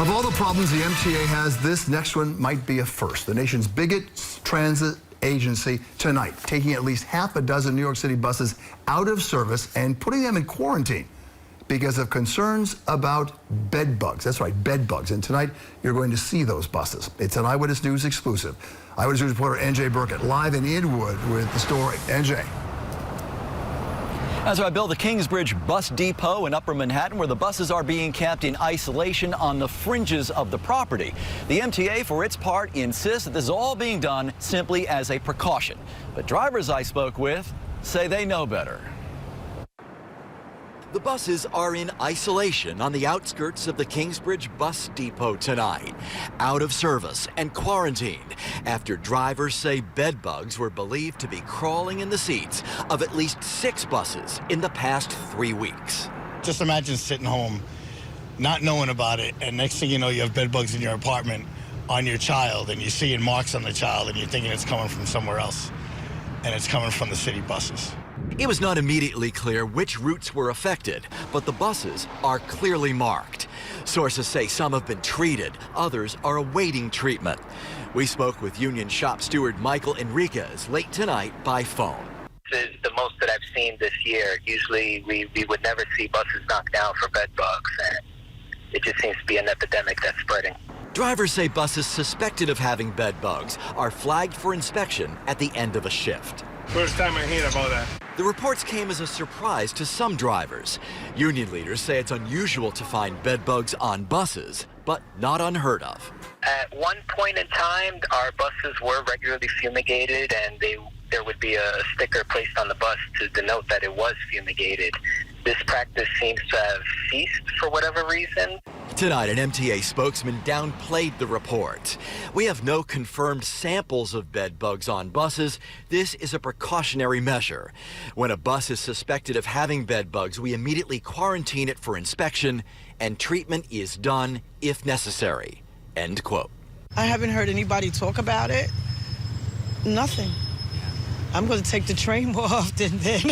Of all the problems the MTA has, this next one might be a first. The nation's biggest transit agency tonight taking at least half a dozen New York City buses out of service and putting them in quarantine because of concerns about bed bugs. That's right, bed bugs. And tonight, you're going to see those buses. It's an Eyewitness News exclusive. Eyewitness News reporter NJ Burkett live in Inwood with the story. NJ. As I build the Kingsbridge Bus Depot in Upper Manhattan, where the buses are being kept in isolation on the fringes of the property. The MTA, for its part, insists that this is all being done simply as a precaution. But drivers I spoke with say they know better. The buses are in isolation on the outskirts of the Kingsbridge Bus Depot tonight, out of service and quarantined after drivers say bed bugs were believed to be crawling in the seats of at least 6 buses in the past 3 weeks. Just imagine sitting home, not knowing about it, and next thing you know, you have bed bugs in your apartment on your child, and you're seeing marks on the child, and you're thinking it's coming from somewhere else, and it's coming from the city buses. It was not immediately clear which routes were affected, but the buses are clearly marked. Sources say some have been treated, others are awaiting treatment. We spoke with union shop steward Michael Enriquez late tonight by phone. This is the most that I've seen this year. Usually we would never see buses knocked down for bed bugs, and it just seems to be an epidemic that's spreading. Drivers say buses suspected of having bed bugs are flagged for inspection at the end of a shift. First time I hear about that. The reports came as a surprise to some drivers. Union leaders say it's unusual to find bed bugs on buses, but not unheard of. At one point in time, our buses were regularly fumigated, and there would be a sticker placed on the bus to denote that it was fumigated. This practice seems to have ceased for whatever reason. Tonight, an MTA spokesman downplayed the report. We have no confirmed samples of bed bugs on buses. This is a precautionary measure. When a bus is suspected of having bed bugs, we immediately quarantine it for inspection, and treatment is done if necessary. End quote. I haven't heard anybody talk about it. Nothing. I'm going to take the train more often then.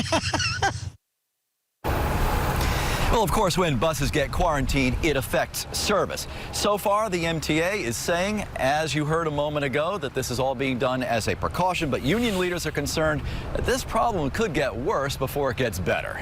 Well, of course, when buses get quarantined, it affects service. So far, the MTA is saying, as you heard a moment ago, that this is all being done as a precaution, but union leaders are concerned that this problem could get worse before it gets better.